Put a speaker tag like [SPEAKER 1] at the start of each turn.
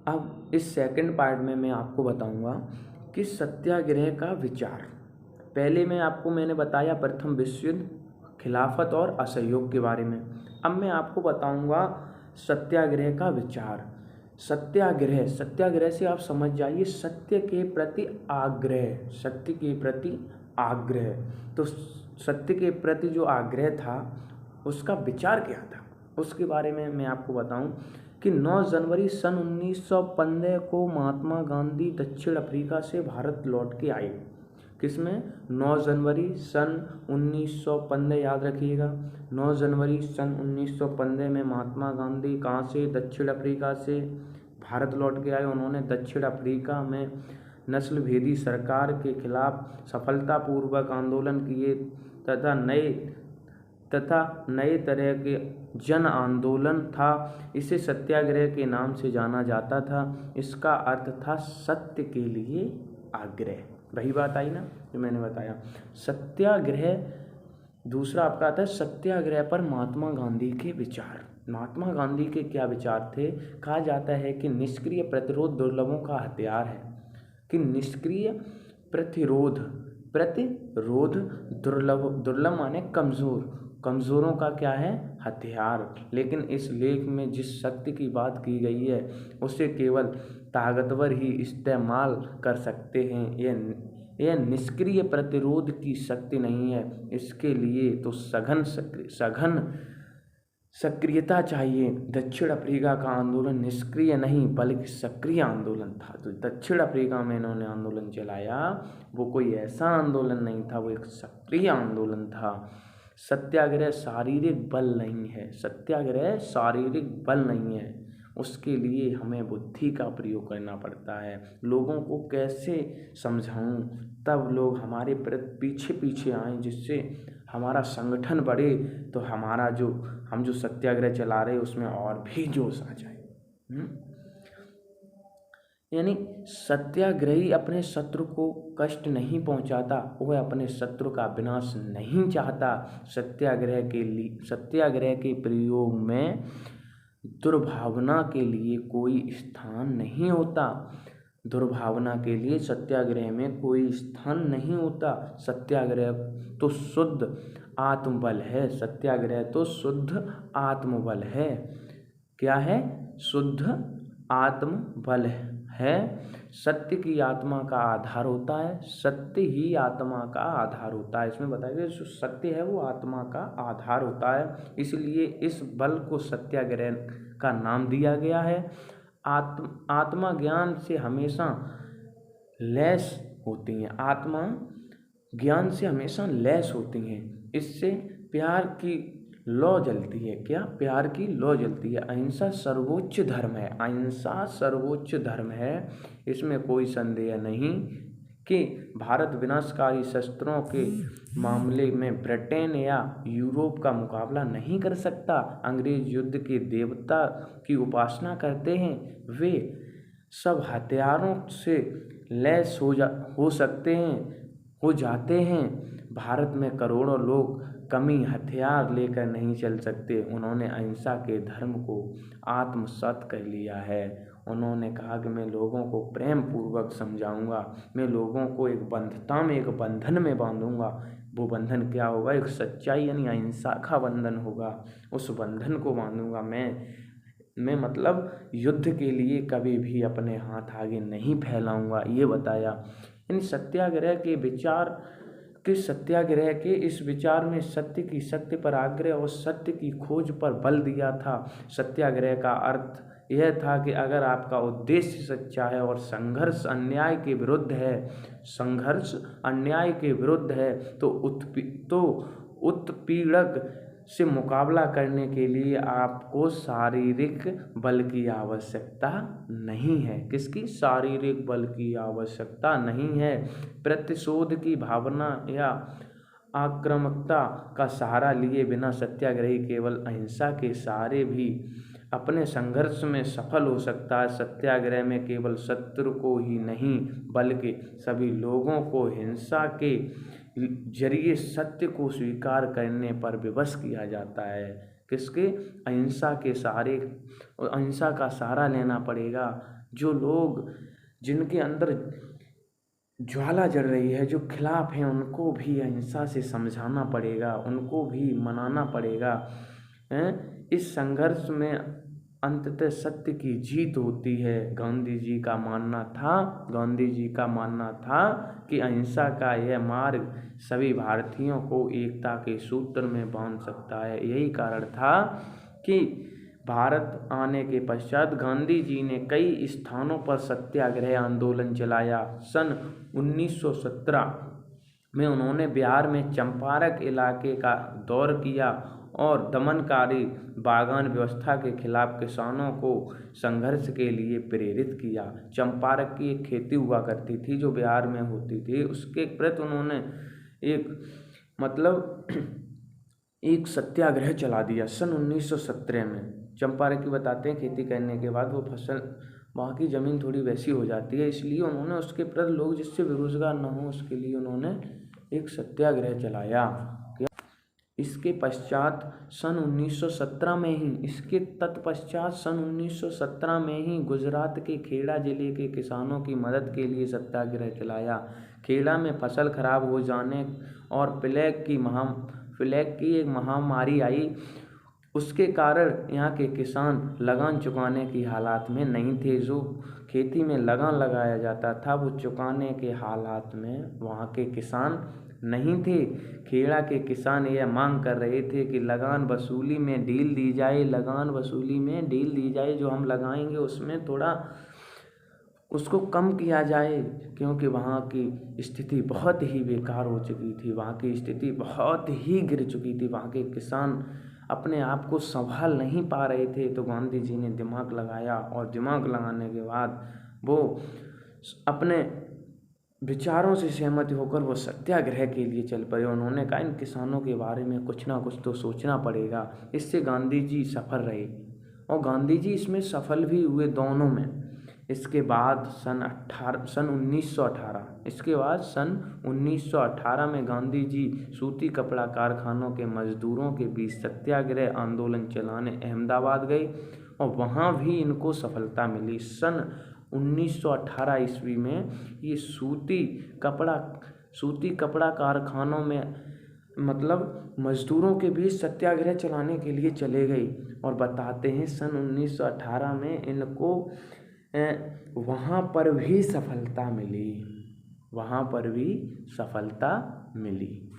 [SPEAKER 1] अब इस second part में मैं आपको बताऊंगा कि सत्याग्रह का विचार। पहले मैंने बताया प्रथम विश्व युद्ध, खिलाफत और असहयोग के बारे में। अब मैं आपको बताऊंगा सत्याग्रह का विचार। सत्याग्रह से आप समझ जाइए सत्य के प्रति आग्रह, सत्य के प्रति आग्रह। तो सत्य के प्रति जो आग्रह था उसका विचार क्या था, उसके बारे में मैं आपको बताऊं कि 9 जनवरी सन 1915 को महात्मा गांधी दक्षिण अफ्रीका से भारत लौट के आए। किसमें? 9 जनवरी सन 1915, याद रखिएगा। 9 जनवरी सन 1915 में महात्मा गांधी कहाँ से? दक्षिण अफ्रीका से भारत लौट के आए। उन्होंने दक्षिण अफ्रीका में नस्ल भेदी सरकार के खिलाफ सफलतापूर्वक आंदोलन किए तथा नए तरह के जन आंदोलन था। इसे सत्याग्रह के नाम से जाना जाता था। इसका अर्थ था सत्य के लिए आग्रह। वही बात आई ना जो मैंने बताया, सत्याग्रह। दूसरा आपका आता है सत्याग्रह पर महात्मा गांधी के विचार। महात्मा गांधी के क्या विचार थे? कहा जाता है कि निष्क्रिय प्रतिरोध दुर्लभों का हथियार है। कि निष्क्रिय प्रतिरोध दुर्लभ माने कमजोर, कमजोरों का क्या है? हथियार। लेकिन इस लेख में जिस शक्ति की बात की गई है उसे केवल ताकतवर ही इस्तेमाल कर सकते हैं। यह निष्क्रिय प्रतिरोध की शक्ति नहीं है। इसके लिए तो सघन सक्रियता चाहिए। दक्षिण अफ्रीका का आंदोलन निष्क्रिय नहीं बल्कि सक्रिय आंदोलन था। तो दक्षिण अफ्रीका में इन्होंने आंदोलन चलाया, वो कोई ऐसा आंदोलन नहीं था, वो एक सक्रिय आंदोलन था। सत्याग्रह शारीरिक बल नहीं है, सत्याग्रह शारीरिक बल नहीं है। उसके लिए हमें बुद्धि का प्रयोग करना पड़ता है। लोगों को कैसे समझाऊं तब लोग हमारे पीछे पीछे आएँ, जिससे हमारा संगठन बढ़े, तो हम जो सत्याग्रह चला रहे उसमें और भी जोश आ जाए। यानी सत्याग्रही अपने शत्रु को कष्ट नहीं पहुंचाता, वह अपने शत्रु का विनाश नहीं चाहता। सत्याग्रह के प्रयोग में दुर्भावना के लिए कोई स्थान नहीं होता। दुर्भावना के लिए सत्याग्रह में कोई स्थान नहीं होता। सत्याग्रह तो शुद्ध आत्मबल है। सत्याग्रह तो शुद्ध आत्मबल है। क्या है? शुद्ध आत्मबल है। सत्य की आत्मा का आधार होता है। सत्य ही आत्मा का आधार होता है। इसमें बताया गया जो सत्य है वो आत्मा का आधार होता है। इसलिए इस बल को सत्याग्रह का नाम दिया गया है। आत्मा ज्ञान से हमेशा लैस होती हैं। आत्मा ज्ञान से हमेशा लैस होती हैं। इससे प्यार की लौ जलती है। क्या? प्यार की लौ जलती है। अहिंसा सर्वोच्च धर्म है। अहिंसा सर्वोच्च धर्म है। इसमें कोई संदेह नहीं कि भारत विनाशकारी शस्त्रों के मामले में ब्रिटेन या यूरोप का मुकाबला नहीं कर सकता। अंग्रेज युद्ध के देवता की उपासना करते हैं। वे सब हथियारों से लैस हो जाते हैं। भारत में करोड़ों लोग कमी हथियार लेकर नहीं चल सकते। उन्होंने अहिंसा के धर्म को आत्मसात कर लिया है। उन्होंने कहा कि मैं लोगों को प्रेम पूर्वक समझाऊंगा, मैं लोगों को एक बंधन में बांधूंगा। वो बंधन क्या होगा? एक सच्चाई यानी अहिंसा का बंधन होगा। उस बंधन को बांधूंगा मैं मतलब युद्ध के लिए कभी भी अपने हाथ आगे नहीं फैलाऊंगा, ये बताया। यानी सत्याग्रह के इस विचार में सत्य पर आग्रह और सत्य की खोज पर बल दिया था। सत्याग्रह का अर्थ यह था कि अगर आपका उद्देश्य सच्चा है और संघर्ष अन्याय के विरुद्ध है तो उत्पीड़क से मुकाबला करने के लिए आपको शारीरिक बल की आवश्यकता नहीं है। किसकी? शारीरिक बल की आवश्यकता नहीं है। प्रतिशोध की भावना या आक्रामकता का सहारा लिए बिना सत्याग्रही केवल अहिंसा के सहारे भी अपने संघर्ष में सफल हो सकता है। सत्याग्रह में केवल शत्रु को ही नहीं बल्कि सभी लोगों को हिंसा के जरिए सत्य को स्वीकार करने पर विवश किया जाता है। किसके? अहिंसा के सहारे, अहिंसा का सहारा लेना पड़ेगा। जो लोग जिनके अंदर ज्वाला जल रही है, जो खिलाफ हैं, उनको भी अहिंसा से समझाना पड़ेगा, उनको भी मनाना पड़ेगा। इस संघर्ष में अंततः सत्य की जीत होती है। गांधी जी का मानना था कि अहिंसा का यह मार्ग सभी भारतीयों को एकता के सूत्र में बांध सकता है। यही कारण था कि भारत आने के पश्चात गांधी जी ने कई स्थानों पर सत्याग्रह आंदोलन चलाया। सन 1917 में उन्होंने बिहार में चंपारण इलाके का दौरा किया और दमनकारी बागान व्यवस्था के खिलाफ किसानों को संघर्ष के लिए प्रेरित किया। चंपारण की एक खेती हुआ करती थी जो बिहार में होती थी, उसके प्रति उन्होंने एक सत्याग्रह चला दिया सन 1917 में। चंपारण की बताते हैं, खेती करने के बाद वो फसल, वहाँ की ज़मीन थोड़ी वैसी हो जाती है, इसलिए उन्होंने उसके प्रति लोग जिससे बेरोजगार न हो उसके लिए उन्होंने एक सत्याग्रह चलाया। इसके पश्चात सन 1917 में ही गुजरात के खेड़ा जिले के किसानों की मदद के लिए सत्याग्रह चलाया। खेड़ा में फसल खराब हो जाने और प्लेग की एक महामारी आई, उसके कारण यहाँ के किसान लगान चुकाने की हालात में नहीं थे। जो खेती में लगान लगाया जाता था वो चुकाने के हालात में वहाँ के किसान नहीं थे। खेड़ा के किसान यह मांग कर रहे थे कि लगान वसूली में ढील दी जाए, जो हम लगाएंगे उसमें थोड़ा उसको कम किया जाए, क्योंकि वहाँ की स्थिति बहुत ही बेकार हो चुकी थी, वहाँ की स्थिति बहुत ही गिर चुकी थी, वहाँ के किसान अपने आप को संभाल नहीं पा रहे थे। तो गांधी जी ने दिमाग लगाया और दिमाग लगाने के बाद वो अपने विचारों से सहमत होकर वो सत्याग्रह के लिए चल पड़े। उन्होंने कहा इन किसानों के बारे में कुछ ना कुछ तो सोचना पड़ेगा। इससे गांधी जी सफल रहे और गांधी जी इसमें सफल भी हुए दोनों में। इसके बाद सन 1918 में गांधी जी सूती कपड़ा कारखानों के मजदूरों के बीच सत्याग्रह आंदोलन चलाने अहमदाबाद गए और वहाँ भी इनको सफलता मिली। सन 1918 ईस्वी में ये सूती कपड़ा कारखानों में मजदूरों के बीच सत्याग्रह चलाने के लिए चले गए और बताते हैं सन 1918 में इनको वहाँ पर भी सफलता मिली।